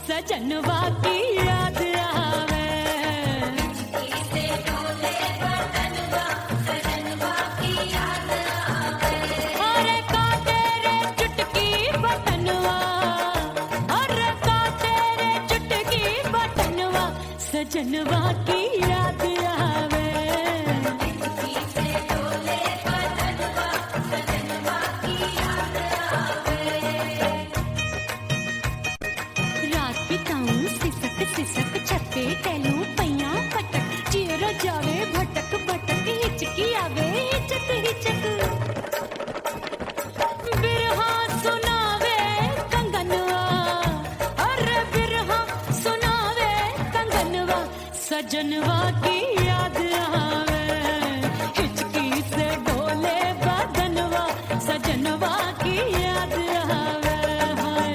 सजनवा की याद आवे, से डोले बदनवा सजनवा की याद आवे। अरे का तेरे चुटकी बटनवा, अरे का तेरे चुटकी बटनवा सजनवा की याद आवे। से डोले बदनवा सजनवा की याद आवे। रात बिताऊं सिसक सिसक छते टहलूं पैया पटक, चेहरा जावे भटक भटक, हिचकी आवे हिचक हिचक। बिरहा सुनावे कंगनवा, अरे बिरहा सुनावे कंगनवा सजनवा की याद आवे। हिचकी से डोले बदनवा सजनवा की याद आवे। हाय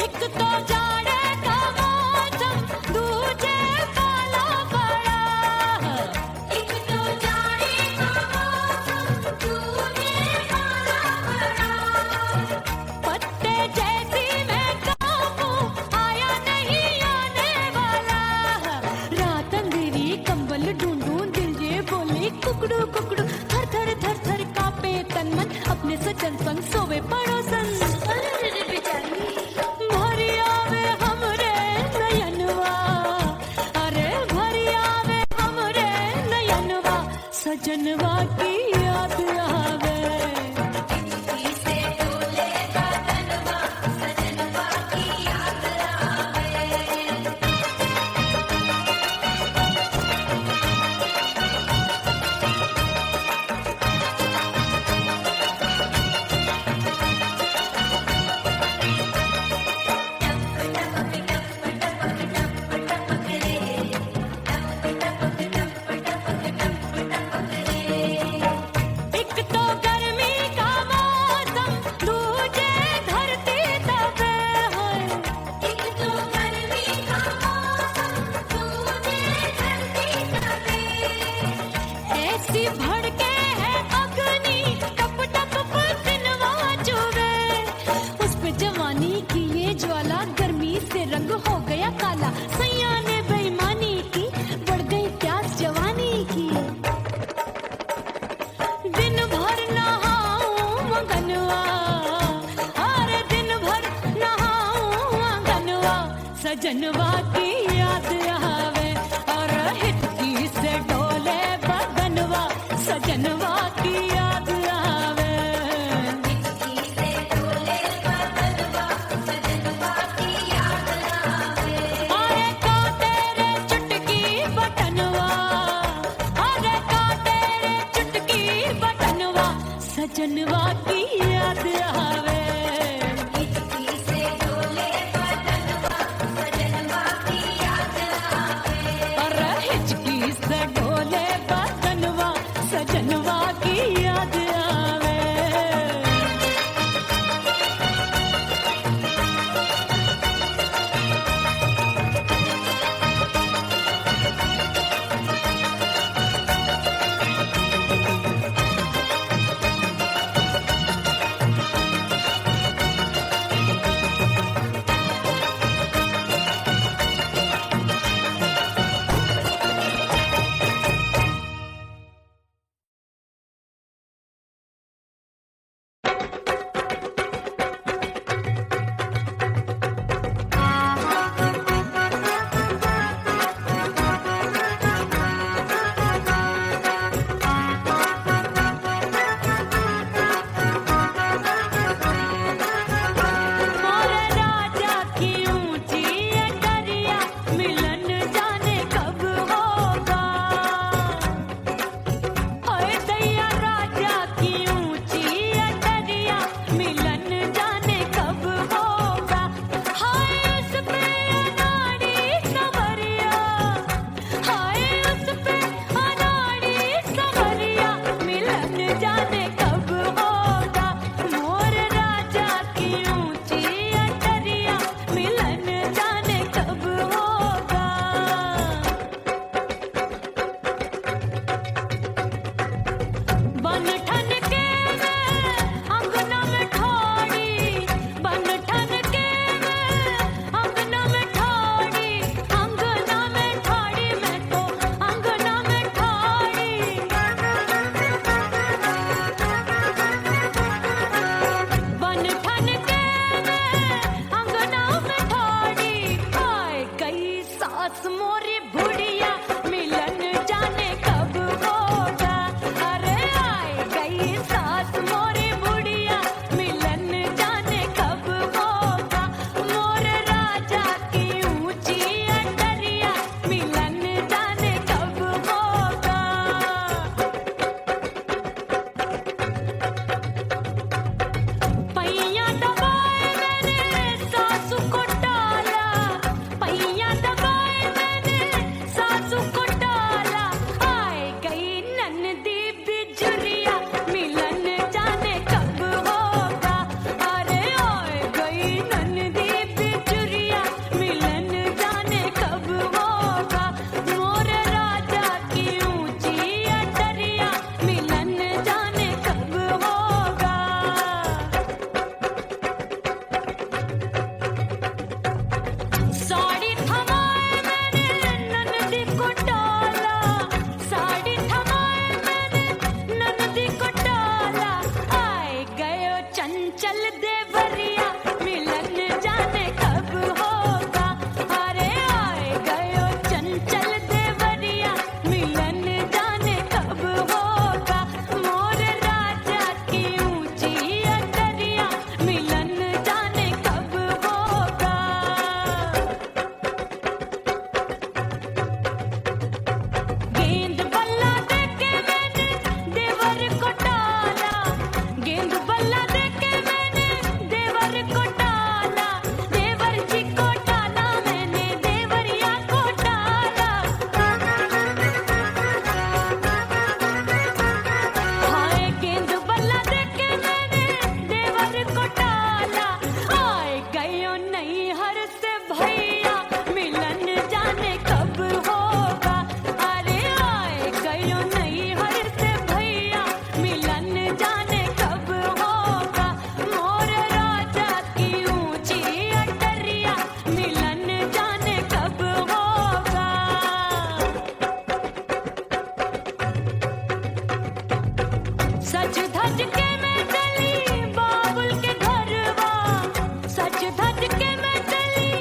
एक तो जाड़े का मौसम, दूजे काला पड़ा। एक तो जाने का मौसम, दूजे काला पड़ा। पत्ते जैसी मैं कांपू, आया नहीं आने वाला। रात अंधेरी कंबल ढूंढूं, दिल ये बोले कुकड़ू कुकड़ू। थर थर थर थर कांपे तन मन, अपने सजन संग सोवे पड़ोसन। अरे बेचारी भरी आवे हमरे नयनवा, अरे भरी आवे हमरे नयनवा सजनवा की याद आवे। से डोले बदनवा सजनवा की याद आवे। एक तो गर्मी का मौसम, दूजे धरती तपे है। एक तो गर्मी का मौसम, दूजे धरती तपे। ऐसी भड़के है अग्नि, टप टप पसीनवा चुभे। उस पे जवानी की ये ज्वाला, गर्मी से रंग हो गया काला। सैया ने बेईमानी की, बढ़ गई प्यास जवानी की। दिन भर नहाऊं मगनवा, अरे दिन भर नहाऊं मगनवा सजनवा की याद आवे। और हिचकी से डोले बदनवा सजनवा की याद आवे। से डोले बदनवा सजनवा की याद आवे। अरे का तेरे चुटकी बटनवा, अरे का तेरे चुटकी बटनवा सजनवा की याद आवे। से डोले बदनवा सजनवा की याद आवे। अरे हिचकी से डोले बदनवा सजनवा की याद आवे। सच धज के मैं चली बाबुल के घरवा, सच धज के मैं चली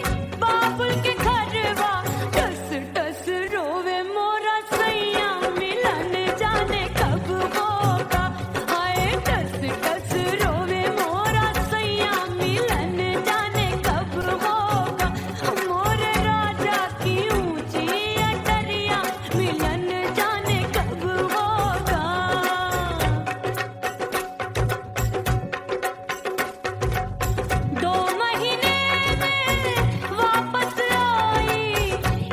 बाबुल के घरवा, टस टस रोवे मोरा सैया मिलन जाने कब होगा, हाय टस टस रोवे मोरा सैया मिलन जाने कब होगा, मोरे राजा की ऊंची अटरिया मिलन जाने कब होगा। 2 महीने में वापस आई,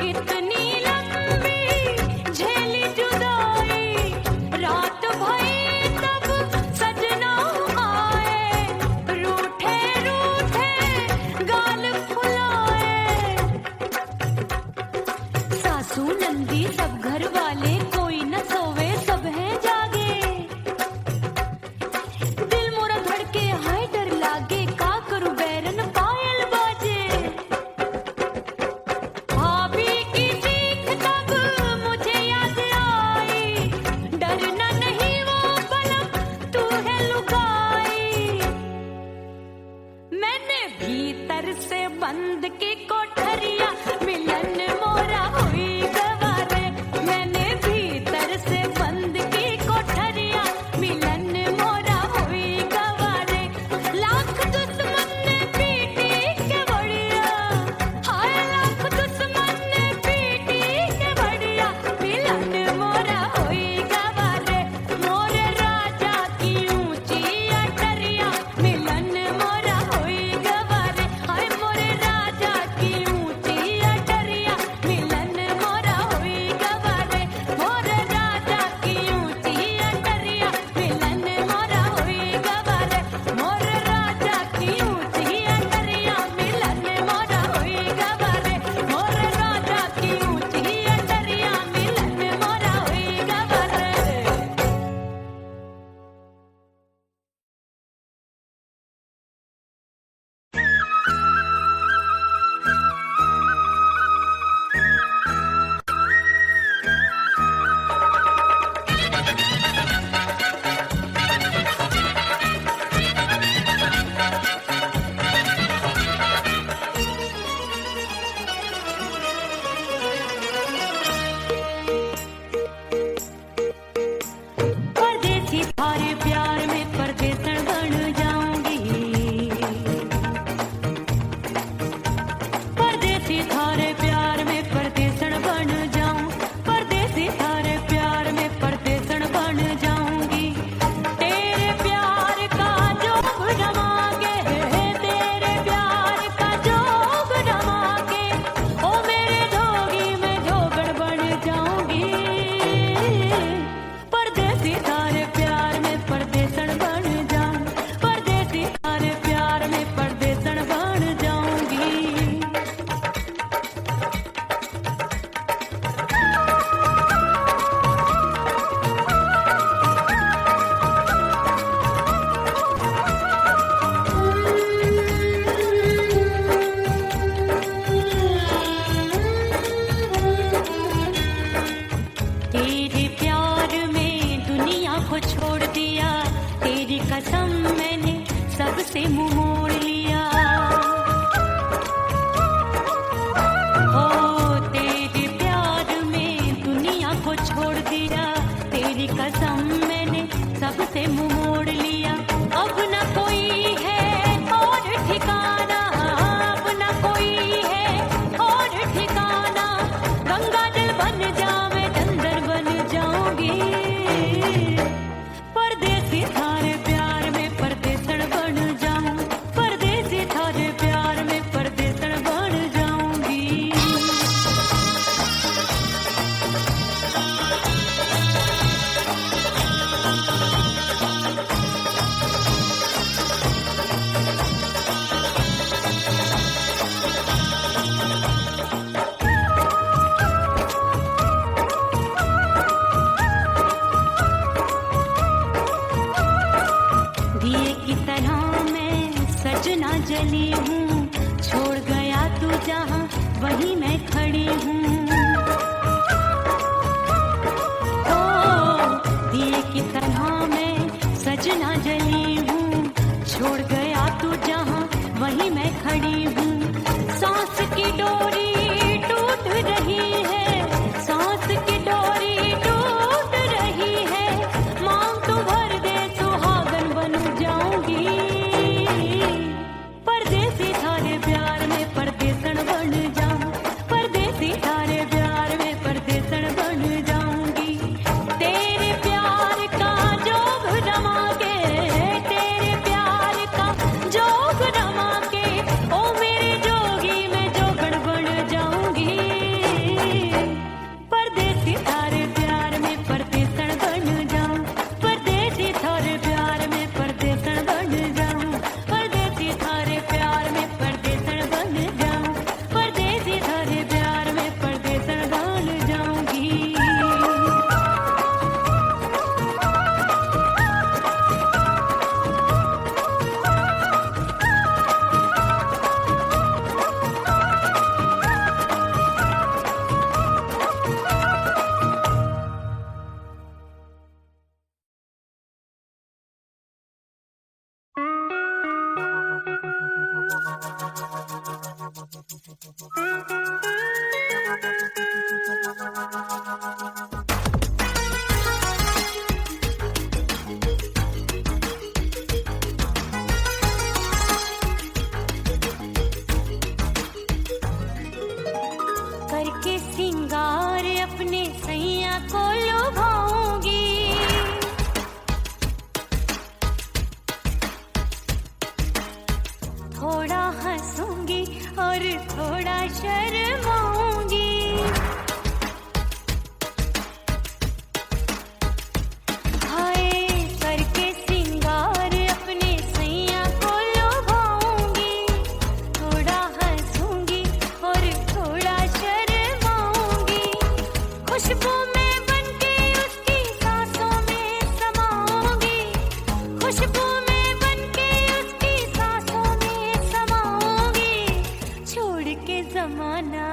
इतनी लंबी झेली जुदाई, रात भई तब सजना आए, रूठे रूठे गाल फुलाए, सासू नंदी सब घर वाले कोई न सोवे सब हैं जागे, दिल मोरा धड़के हाय डर लागे, का करूं बैरन पायल बाजे, भाभी की सीख तब मुझे याद आई, डरना नहीं वो पलक तू है लुगाई, मैंने भीतर से बंद की कोठरिया मिलन मोरा हुई गवारे, मैंने भीतर से बंद की कोठरिया मिलन मोरा हुई गवारे, लाख दुश्मन ने पीटी के बढ़िया, हाय लाख दुश्मन ने पीटी के बढ़िया, मिलन मोरा हुई गवारे, मोरे राजा की ऊंची अटरिया मिलन मोरा हुई गवारे, हाय मोरे राजा की ऊंची अटरिया मिलन मोरा हुई गवारे, मोरे राजा की ऊंची अटरिया मिलन मोरा हुई गवारे, मोरे राजा की ऊंची अटरिया मिलन मोरा हुई गवारे, मोरे राजा की ऊंची अटरिया मिलन मोरा हुई गवारे। परदेसी थारे प्यार में परदेसन बन जाऊंगी, परदेसी थारे प्यार में परदेसन बन जाऊं, परदेसी थारे प्यार में परदेसन बन जाऊंगी, तेरे प्यार का जोग जमा के, तेरे प्यार का जोग जमा के, ओ मेरे जोगी मैं जोगड़ बन जाऊंगी, परदेसी थारे प्यार में परदेसन बन जाऊं, परदेसी थारे प्यार में परदेसन बन जाऊंगी। तेरे प्यार में दुनिया को छोड़ दिया, तेरी कसम मैंने सबसे मुंह मोड़ लिया, ओ तेरे प्यार में दुनिया को छोड़ दिया, तेरी कसम मैंने सबसे मुंह मोड़ लिया, अब न कोई है और ठिकाना, अब न कोई है और ठिकाना, गंगा जल बन जावे चंदर बन जाऊंगी, परदेसी थारे प्यार में परदेसन बन जाऊं, परदेसी थारे प्यार में परदेसन बन जाऊंगी। जली हूँ, छोड़ गया तू जहाँ वहीं मैं खड़ी हूँ। ओ दिए की तरह मैं ना जली हूँ, छोड़ गया तू जहाँ वहीं मैं खड़ी हूँ। सांस की डोरी टूट रही है, सांस की डोरी टूट रही है। मांग तू भर दे सुहागन बन जाऊंगी, परदेसी थारे प्यार में परदेसन बन जाऊं, परदेसी थारे प्यार में परदेसन बन जाऊंगी। तेरे प्यार का जोग रमा के, तेरे प्यार का जोग रमा के, ओ मेरे जोगी मैं जोगण बन जाऊंगी। परदेसी थारे प्यार में परदेसन बन जाऊं, परदेसी थारे प्यार में परदेसन बन जाऊं, परदेसी थारे प्यार में परदेसन बन जाऊं, परदेसी थारे प्यार में परदेसन बन जाऊंगी। करके सिंगार अपने सैया को लुभाऊंगी, थोड़ा हंसूंगी और थोड़ा शर्माऊंगी। हाय करके सिंगार अपने सैया को लुभाऊंगी, थोड़ा हंसूंगी और थोड़ा शर्माऊंगी। खुशबू में बनके उसकी सांसों में समाऊंगी, खुशबू में बनके उसकी सांसों में समाऊंगी। छोड़ के जमाना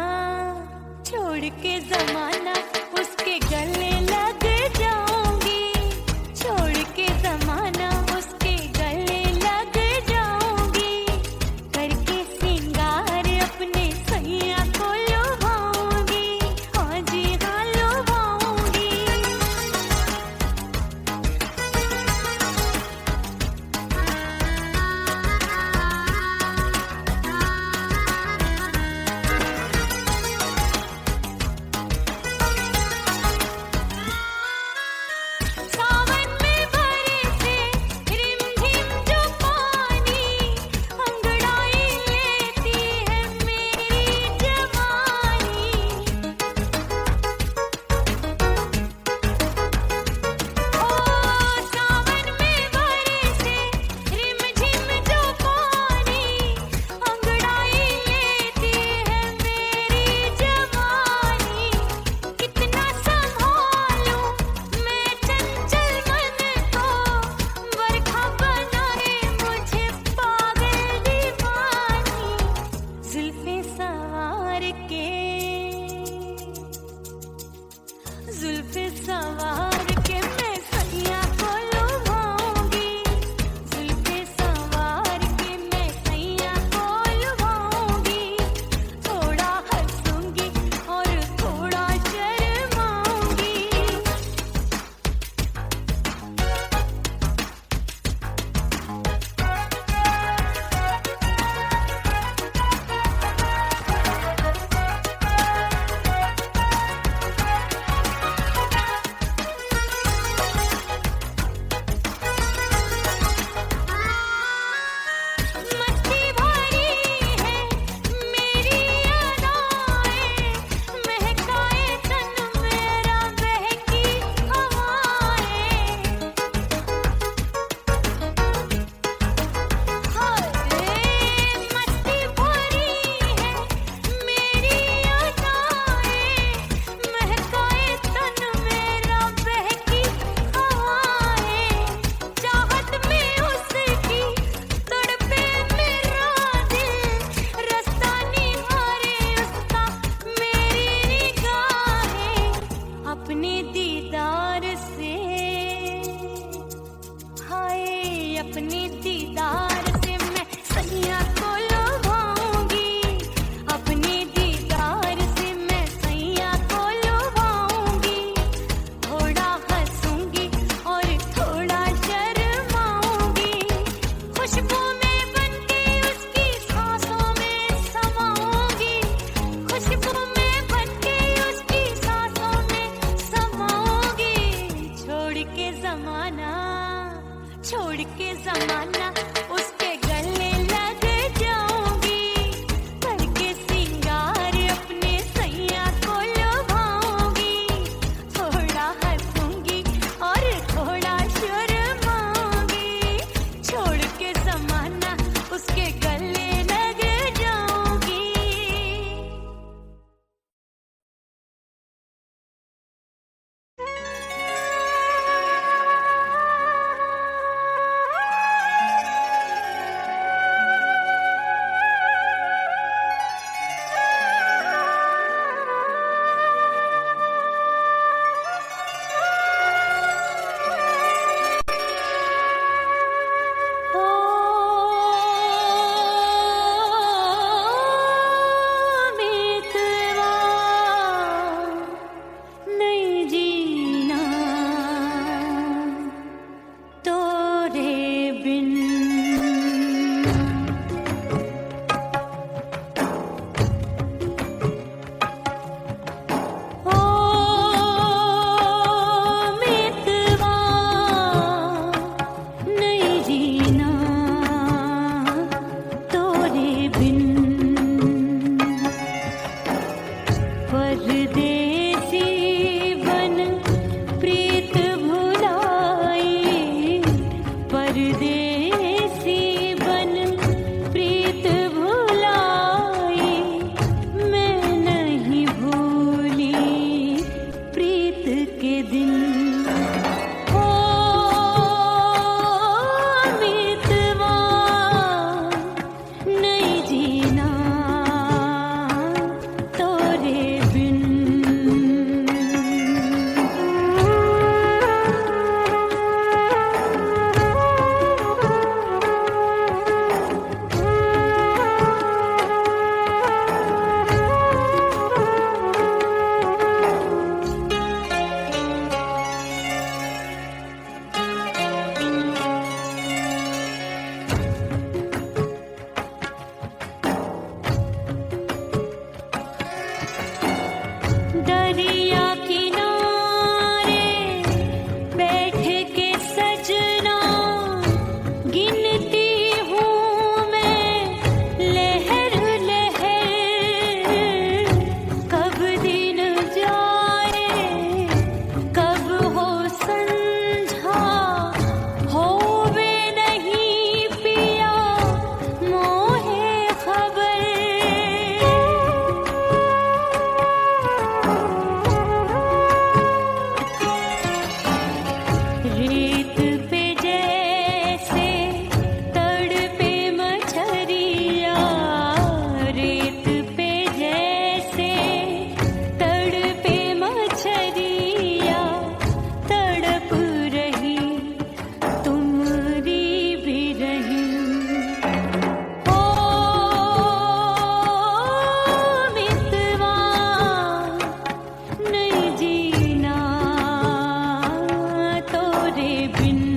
अपने दीदार से मैं सैया को लुभाऊंगी, अपने दीदार से मैं सैया को लुभाऊंगी। थोड़ा हंसूंगी और थोड़ा शर्माऊंगी, खुशबू में बनके उसकी सांसों में समाऊंगी, खुशबू में बनके उसकी सांसों में समाऊंगी। छोड़ के जमाना उसके गले लग जाऊंगी, करके सिंगार अपने सैया को लुभाऊंगी। थोड़ा हंसूंगी और थोड़ा शर्माऊंगी, छोड़ के जमाना उसके गले लग जाऊंगी। बिन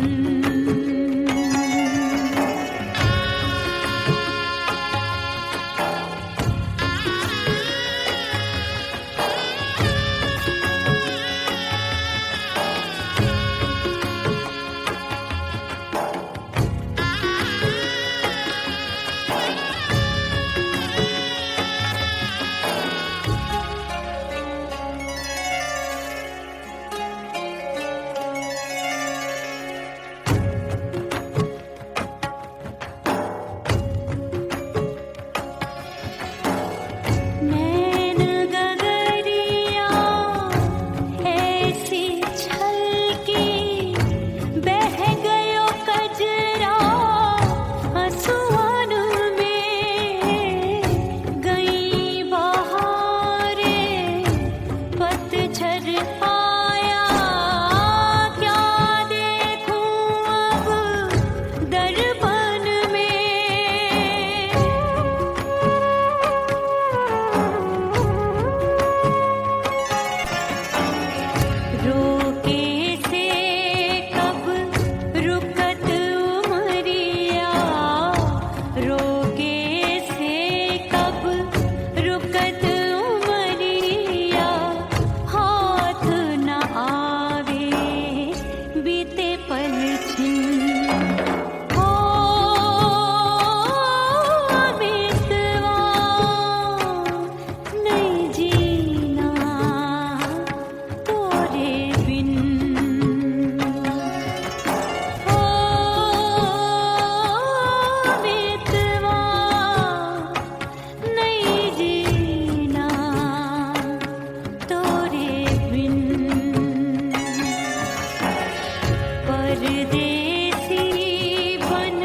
परदेसी बन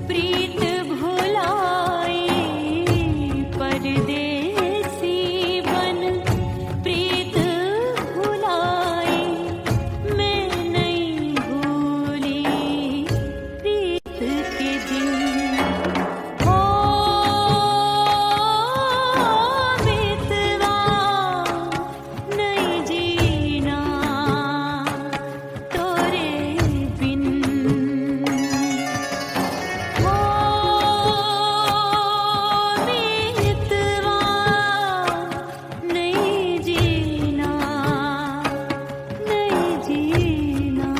प्रीत भुलाई, परदेसी बन प्रीत भुलाई, मैं नहीं भूली प्रीत के दिन। ओ मितवा नहीं जीना तोरे बिन। ओ मितवा नहीं जीना, नहीं जीना।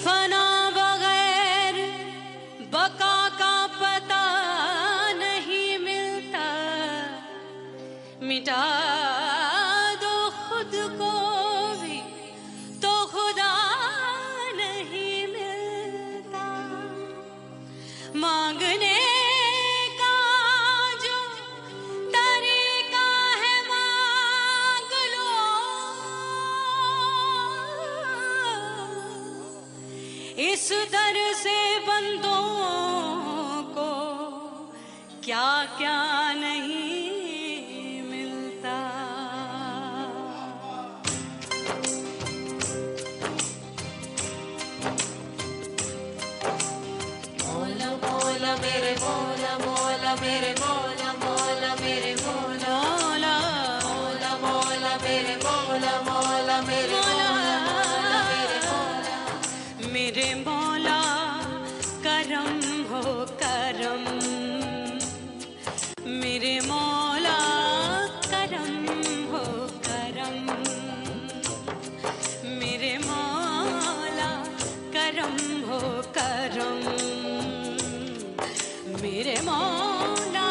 फना बगैर बका का पता नहीं मिलता, मिटा दो खुद को भी तो खुदा नहीं मिलता। मांगने का जो तरीका है मांग लो, इस दर से बंदों को क्या क्या नहीं मिलता। मौला मौला मेरे मौला, मौला मेरे मौला, मौला मेरे मौला, मौला मौला मेरे मौला, मौला मेरे मौला, मौला मेरे मौला। मेरे मौला करम हो करम, मेरे मौला करम हो करम, मेरे मौला करम हो करम, मेरे मौला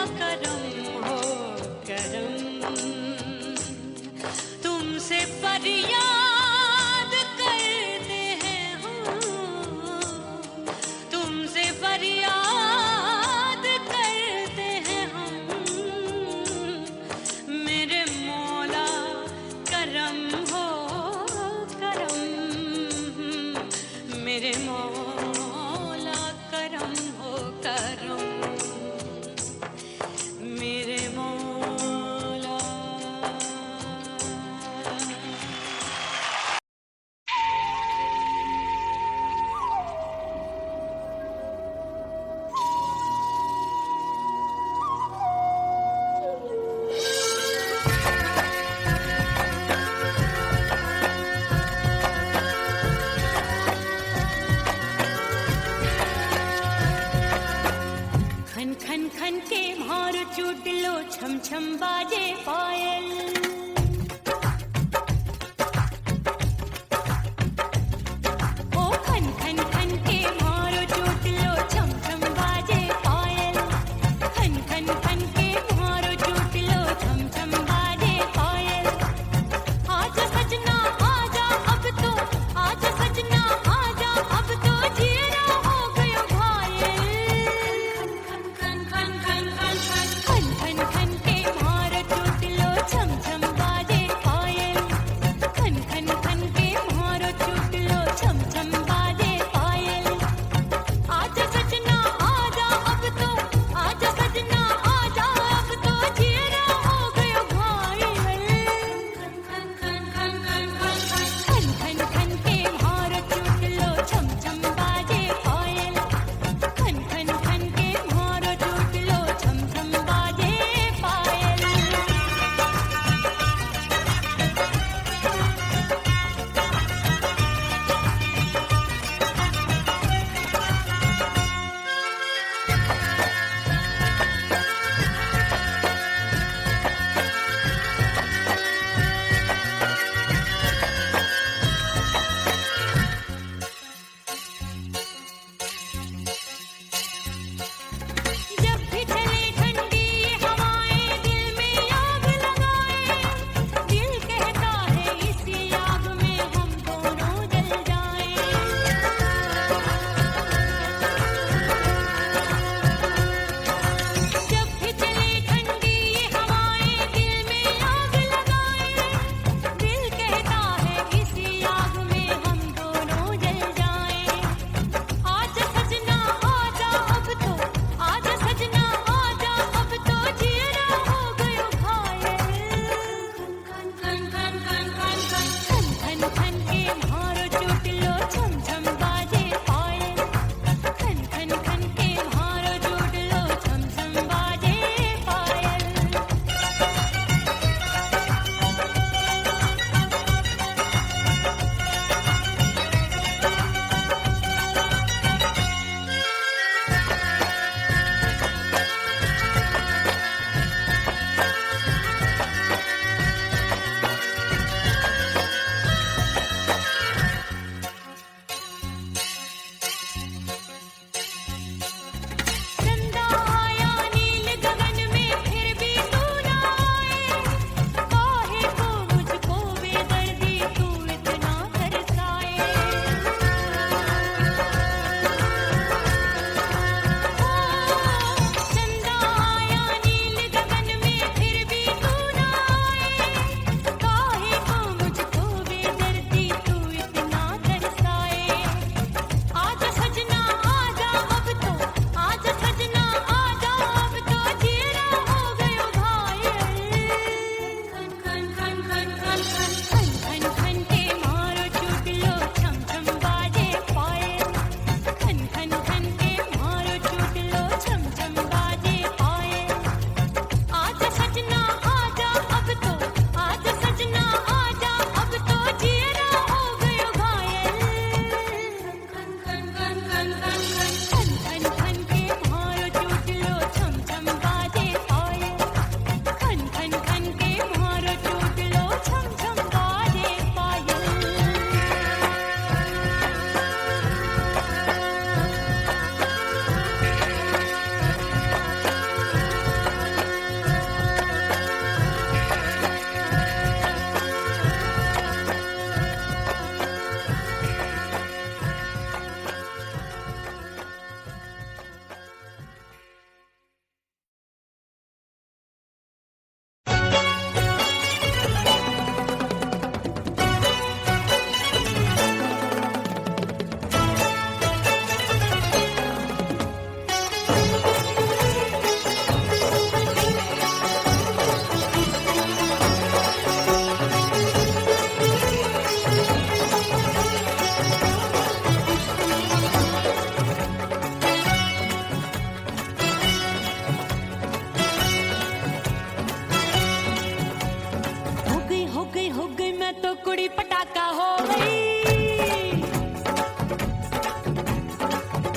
धड़ाका हो गई।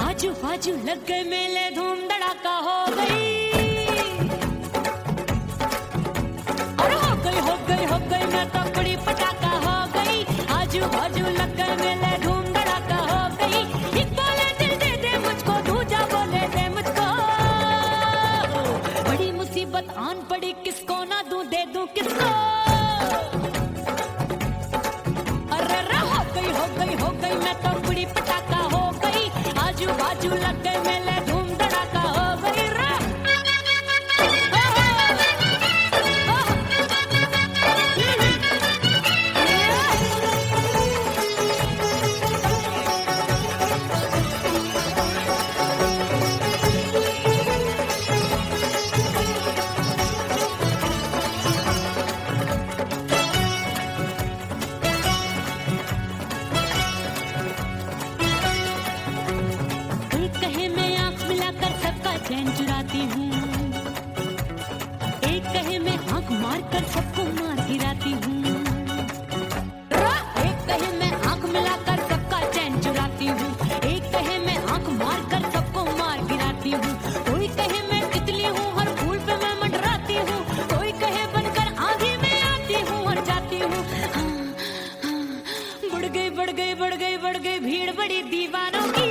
आजू बाजू लग गए मेले, धूम धड़ाका हो गई। और हो गई मैं तो बड़ी पटाखा हो गई। आजू बाजू लग गए मेले, धूम धड़ाका हो गई। एक बोले दिल दे दे मुझको, दूजा बोले दे मुझको। बड़ी मुसीबत आन पड़ी, किसको ना दूं दे दूं किसको। अरे हो गई मैं तो बड़ी पटाखा हो गई। आजू बाजू लग गए मेले, धूम धड़ाका हो गई रे। एक कहे मैं आंख मिलाकर सबका चैन चुराती हूँ, एक कहे मैं आंख मारकर सबको मार गिराती हूँ। एक कहे मैं आंख मिलाकर सबका चैन चुराती हूँ, एक कहे मैं आंख मारकर सबको मार गिराती हूँ। कोई कहे मैं तितली हूँ, हर फूल पे मैं मंडराती हूँ। कोई कहे बनकर आंधी में आती हूँ और जाती हूँ। बढ़ गई भीड़ बड़ी दीवानों की।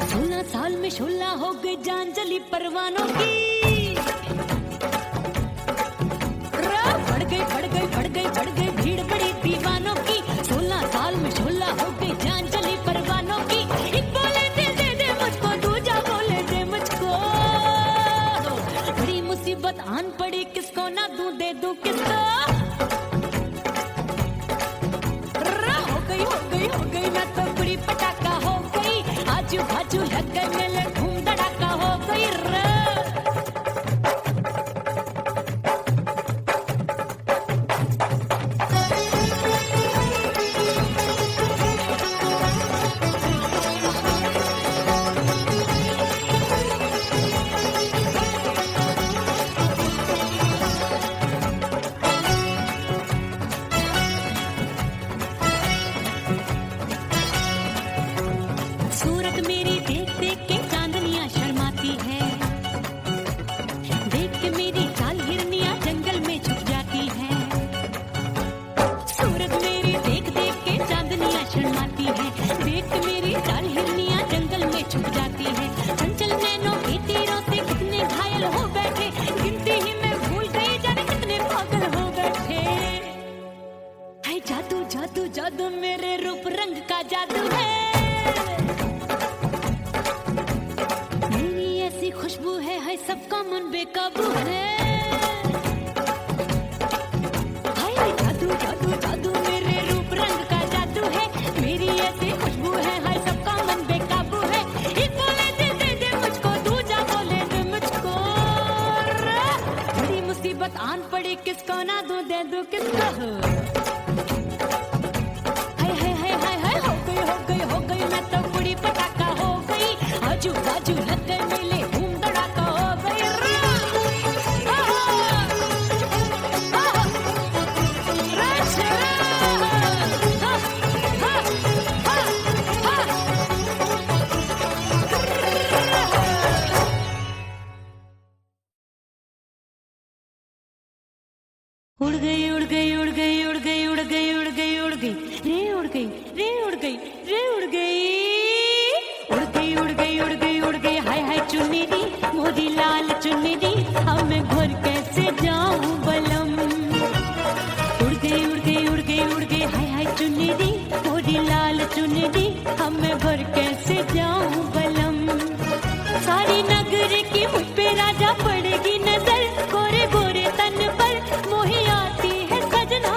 16 साल में शोला हो गई जान जली परवानों की। बढ़ गई भीड़ बड़ी दीवानों की। 16 साल में शोला हो गई जान जली परवानों की। एक बोले दिल दे दे मुझको, दूजा बोले दे मुझको। बड़ी मुसीबत आन पड़ी, किसको ना दूं दे दूं किसको। हो गई मैं तो बड़ी पटाखा हो गई। आजू बाजू लग गए मेले, धूम धड़ाका हो गई रे। सूरत मेरी देख देख के चांदनियां शर्माती है। देख के मेरी चाल हिरनियां जंगल में छुप जाती है। सूरत मेरी देख देख के चांदनियां शर्माती है। देख के मेरी चाल हिरनियां जंगल में छुप जाती है। चंचल नैनों के तीरों से कितने घायल हो बैठे, गिनती ही मैं भूल गई जाने कितने पागल हो बैठे। है जादू जादू जादू मेरे रूप रंग का जादू है। खुशबू है सबका मन बेकाबू है। हाय जादू जादू जादू मेरे रूप रंग का जादू है। मेरी ऐसी खुशबू है, हाय सबका मन बेकाबू है। एक बोले दिल दे दे मुझको, दूजा बोले दे मुझको। बड़ी मुसीबत आन पड़ी, किसको ना दूं दे दूं किसको। हाय हो गई मैं तो बड़ी पटाखा हो गई। आजू बाजू लग गए मेले, धूम धड़ाका हो गई रे। उड़ गई उड़ गई उड़ गई उड़ गई उड़ गई उड़ गई उड़ गई रे, उड़ गई रे, उड़ गई रे, उड़ गई उड़ गई उड़ गई उड़ गई उड़ गई। हाय हाय चुन्नी दी मोदी लाल चुन्नी दी, अब मैं घर कैसे जाऊं बलम। उड़ गई उड़ गई उड़ गई उड़ गई, हाय हाय चुन्नी दी मोदी लाल चुन्नी दी, अब मैं घर कैसे जाऊं बलम। सारी नगर की मुझ पे राजा पड़ेगी नजर, गोरे गोरे तन पर मोही आती है सजना।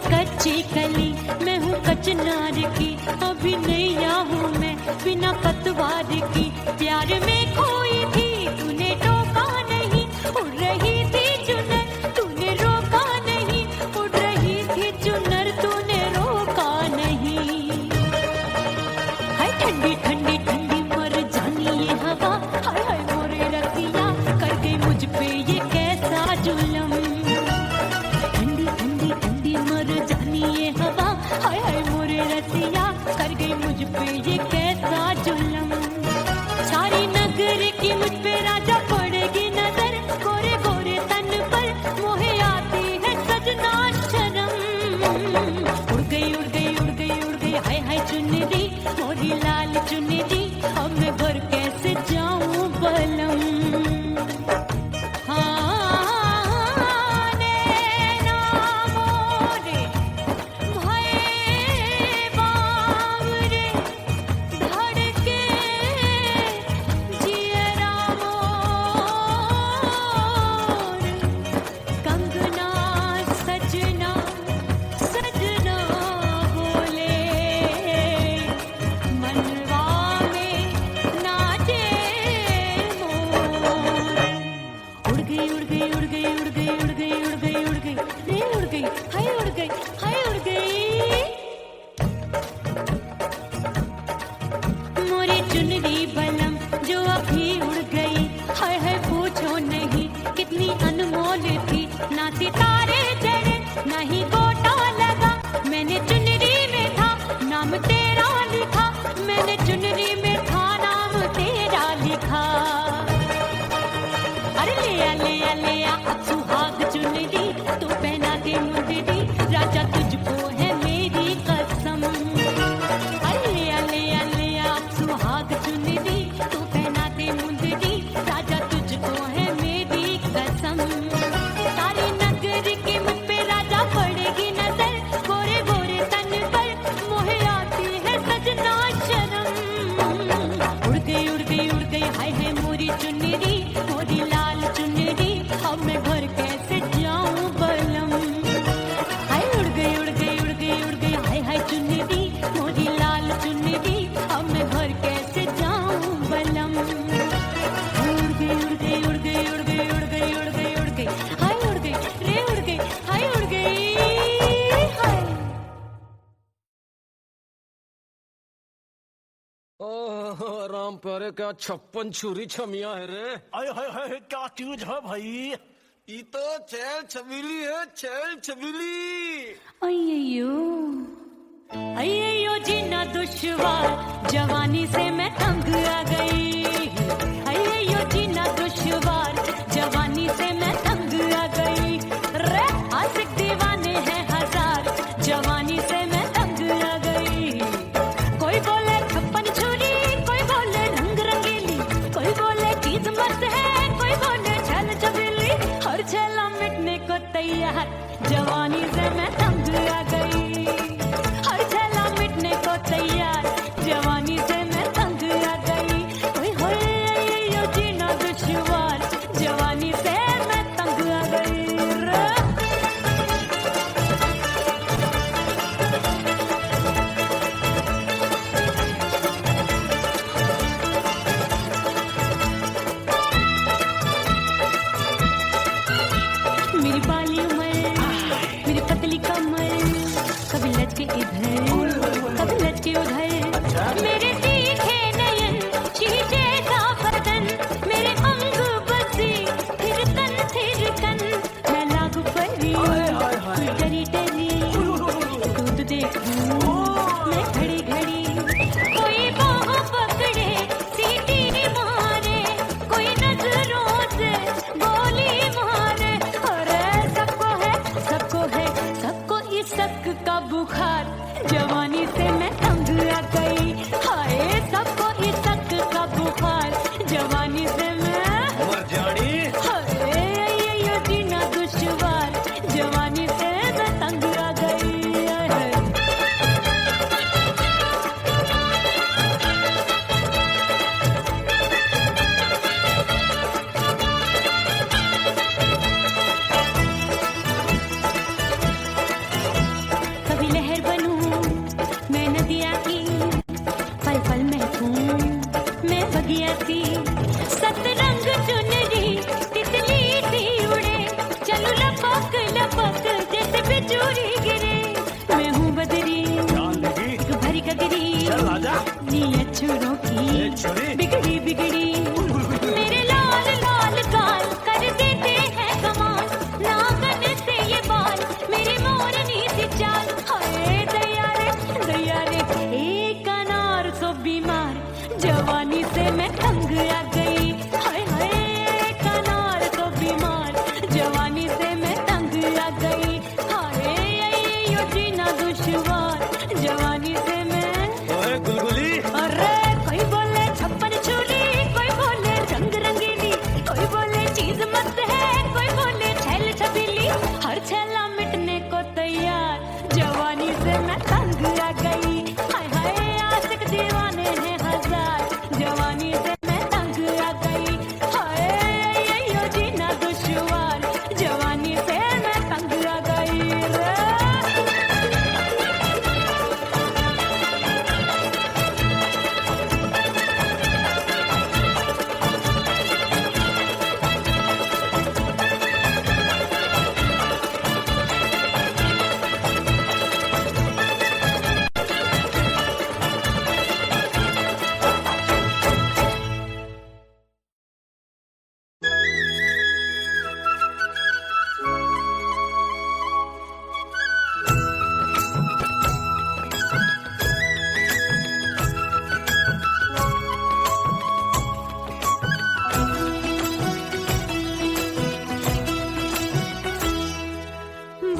कच्ची कली, मैं हूँ कचनार की, अभी नैया हूँ मैं बिना पतवार की। प्यार में खोई थी तूने टोका नहीं, उड़ रही थी चुनर तूने रोका नहीं, उड़ रही थी चुनर तूने रोका नहीं। हाय ठंडी ठंडी ठंडी मर जानी ये हवा, हाय हाय मोरे रतिया कर गई मुझ पे ये कैसा जुल्म। ठंडी ठंडी ठंडी मर जानी ये हवा, हाय हाय मोरे रतिया कर गई मुझ पे ये कैसा जुल्म। सारी नगर की मुझ पे राजा पड़ेगी नजर, गोरे गोरे तन पर मोहे आती है सजना शर्म। उड़ गई उड़ गई उड़ गई उड़ गई हाय हाय चुनरी, मोरी लाल चुनरी, अब मैं घर कैसे जाऊं बलम। हाँ नैना मोरे भये बावरे, धड़के जियरा मोर, कंगना सजना सजना बोले, मनवा में नाचे मोर। उड़ गई उड़ गई उड़ गई उड़ गई उड़ गई उड़ गई उड़ गई रे उड़ गई हाय उड़ गई हाय उड़ गई। मोरी चुनरी बलम जो अभी उड़ गई, हाय हाय पूछो नहीं कितनी अनमोल थी। ना सितारे चढ़े ना ही गोटा लगा, मैंने चुनरी में था नाम तेरा लिखा, मैंने चुनरी में था नाम तेरा लिखा। अरे ले आ ले आ ले आ अब सुहाग चुनरी, तू पहना दे मुंदरी, राजा तुझको है मेरी कसम। अरे ले आ ले आ ले आ अब सुहाग चुनरी, तू पहना दे मुंदरी, राजा तुझको है मेरी कसम। सारी नगर की मुझ पे राजा पड़ेगी नजर, गोरे गोरे तन पर मोहे आती है सजना शर्म। उड़ गई उड़ गई उड़ गई हाय हाय मोरी चुनरी, मोरी लाल चुनरी, अब मैं घर कैसे जाऊं बलम। हाय उड़ गई उड़ गई उड़ गई उड़ गई हाय हाय चुनरी, मोरी लाल चुनरी, अब मैं घर कैसे जाऊं बलम। उड़ गई उड़ गई उड़ गई उड़ गई उड़ गई उड़ गई उड़ गई हाय उड़ गई रे उड़ गई हाय उड़ गई हाय। ओह राम प्यारे, क्या 56 छुरी छमिया है रे। हाय हाय हाय क्या चीज है भाई। ये तो चैल छबीली है, चैल छबीली। अय्यो अय्यो जीना दुश्वार, जवानी से मैं तंग आ गई। अय्यो जीना दुश्वार, जवानी से मैं तंग आ गई। रे आशिक दीवाने हैं हजार, जवानी से मैं तंग आ गई। कोई बोले 56 छुरी, कोई बोले रंग रंगीली, कोई बोले चीज मस्त है, कोई बोले छल छबीली, हर छेला मिटने को तैयार, जवानी से मैं तंग आ गई। हर छेला मिटने को तैयार, जवानी से मैं तंग आ गई। ओए होए ये जीना दुश्वार, जवानी से मैं तंग आ गई रे। मेरी बाली उमर, मेरी पतली कमर, बिगड़ी मेरे लाल लाल गाल कर देते हैं कमाल नागन से ये बाल मेरी मोरनी सी चाल हाय दया रे एक अनार तो बीमार जवानी से मैं तंग आ गई हाय हाय एक अनार तो बीमार जवानी से मैं तंग आ गई हाय यो जीना दुश्वार जवानी से मैं ओए गुलगुली अरे कोई बोले छप्पन छुरी कोई बोले रंग रंगीली कोई बोले चीज मस्त है कोई बोले छैल छबीली हर छैला मिटने को तैयार जवानी से मैं तंग आ गई हाय हाय आशिक दीवाने हैं हजार जवानी से मैं तंग आ गई हाय यो जीना दुश्वार जवानी से मैं तंग आ गई रे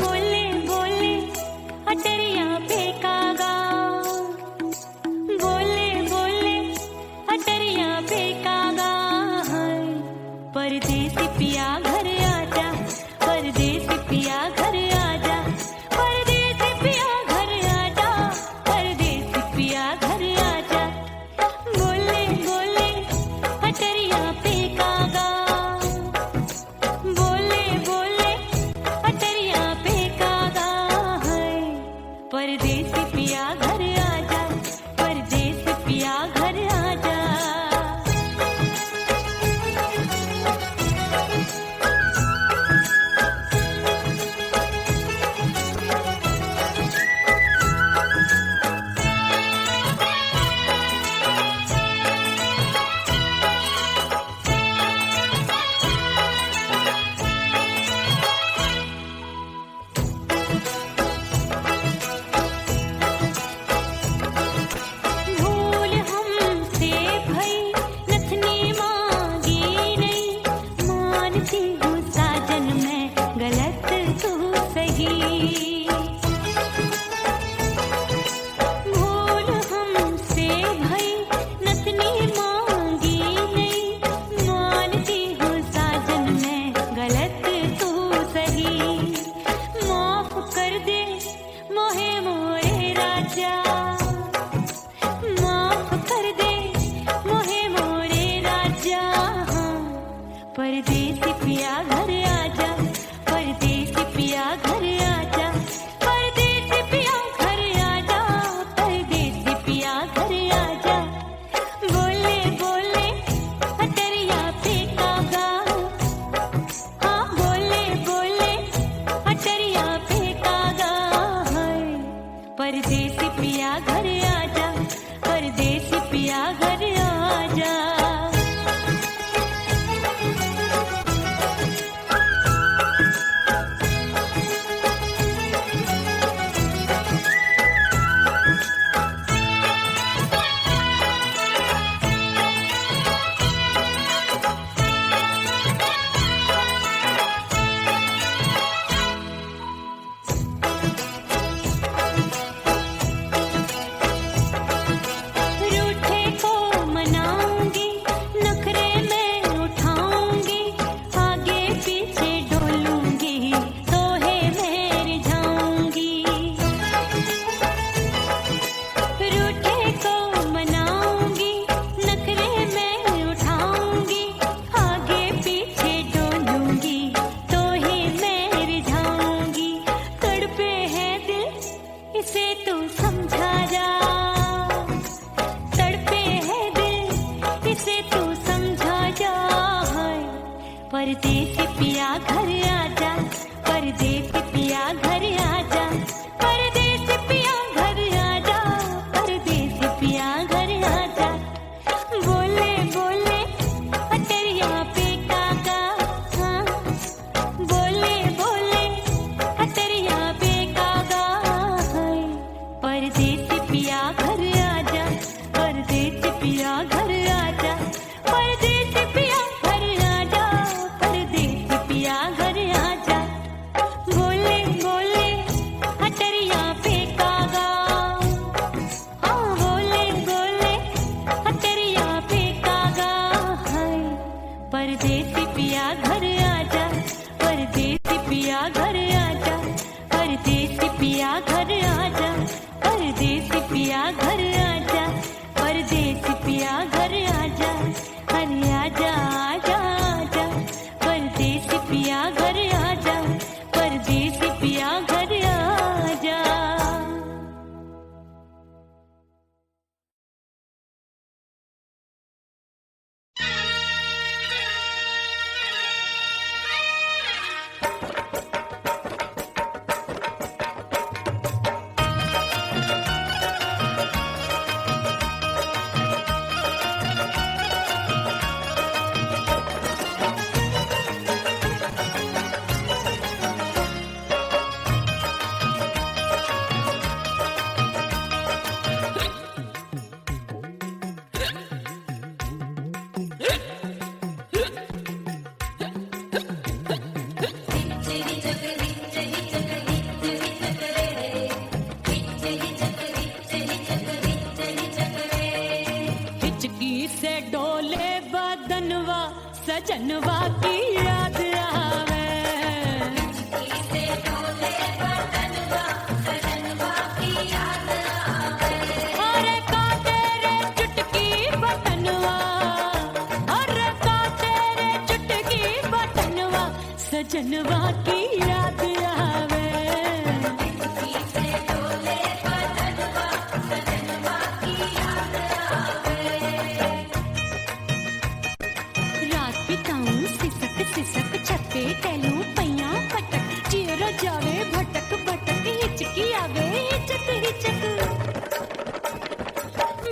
बोले बोले अटरिया फेंकागा बोले बोले अटरिया फेंकागा परदेसी पिया घर आजा परदेसी पिया घर आजा परदेसी पिया घर आजा परदेसी पिया घर आजा बोले बोले अटरिया फेंकागा बोले बोले अटरिया फेंकागा है परदेसी पिया घर आजा परदेसी पिया घर आजा भूल हमसे भई नथनी मांगी नहीं मानती हूँ साजन मैं गलत तू सही भूल हमसे भई नथनी मांगी नहीं मानती हूँ साजन मैं गलत तू सही माफ कर दे मोहे मोरे राजा माफ कर दे मोहे मोरे राजा परदेसी पिया घर आजा परदेसी पिया घर आजा परदेसी पिया घर आजा परदेसी पिया घर आजा बोले बोले अटरिया फेंकागा हाँ बोले बोले अटरिया फेंकागा परदेसी पिया घर आजा परदेसी पिया घर आजा परदेसी पिया घर आजा, परदेसी पिया घर आजा, परदेसी पिया घर आजा, परदेसी पिया घर आजा। बोले बोले सजनवा की याद आवे। से डोले बदनवा सजनवा की याद आवे। अरे का तेरे चुटकी बटनवा, अरे का तेरे चुटकी बटनवा सजनवा की याद आवे। से डोले बदनवा सजनवा की याद आवे। रात बिताऊं सिसक सिसक छत्ते टैलूं पैया पटक चिर जावे भटक भटक हिचकी आवे हिचक हिचक।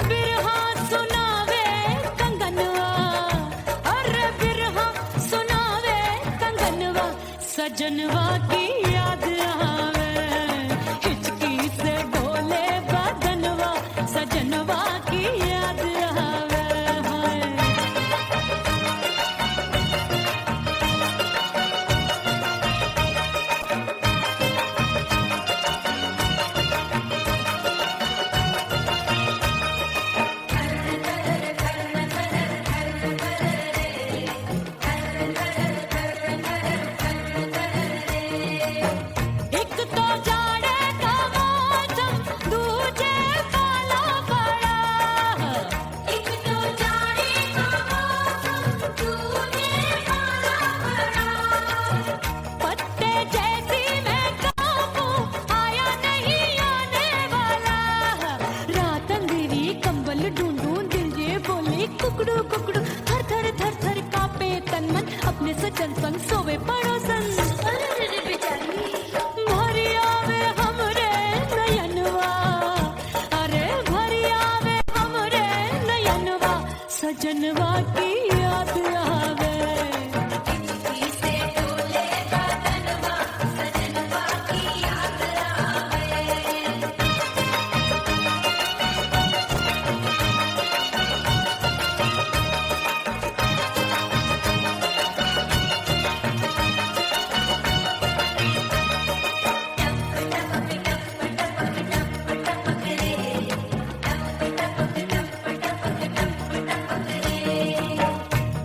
बिरहा सुनावे कंगनवा, अरे बिरहा सुनावे कंगनवा सजनवा की याद आवे। हिचकी से डोले बदनवा सजनवा की याद आवे। हाय एक तो जाड़े का मौसम दूजे काला पड़ा। एक तो जाने का मौसम तूने काला पड़ा। पत्ते जैसी मैं कांपूं आया नहीं आने वाला। रात अंधेरी कंबल ढूंढूं दिल ये बोले कुकड़ू कुकड़ू। थर थर थर थर कांपे तन मन अपने सजन संग सोवे पड़ोसन। अरे बेचारी भरी आवे हमरे नयनवा, अरे भरी आवे हमरे नयनवा सजनवा की याद आवे। से डोले बदनवा सजनवा की याद आवे।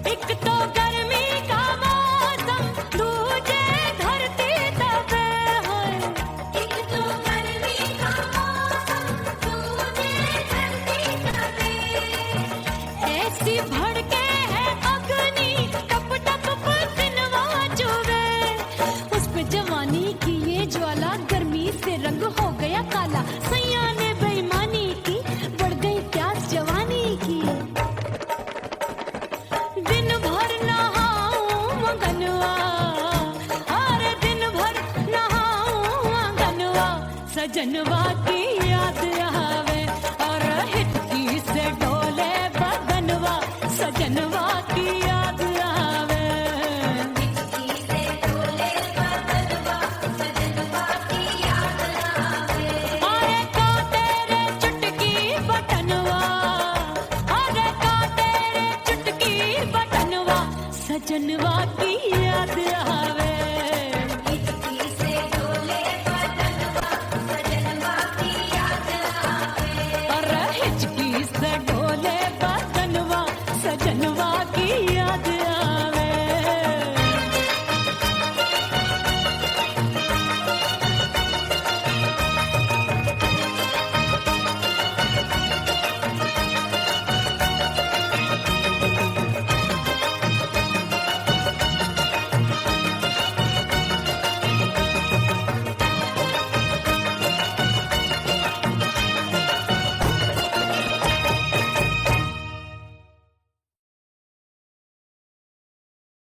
एक तो गर्मी का मौसम दूजे धरती तपे है। एक तो गर्मी का मौसम तूने धरती तपे। ऐसी भड़के है अग्नि टप टप पसीनवा चुभे। उस पे जवानी की ये ज्वाला गर्मी से रंग हो गया काला। सैया ने बेईमानी की बढ़ गई प्यास जवानी की। दिन भर नहाऊं मगनवा, अरे दिन भर नहाऊं मगनवा सजनवा की याद आवे। और हिचकी से डोले बदनवा सजनवा की याद आवे। से डोले बदनवा सजनवा की याद आवे। अरे का तेरे चुटकी बटनवा, अरे का तेरे चुटकी बटनवा सजनवा की याद आवे।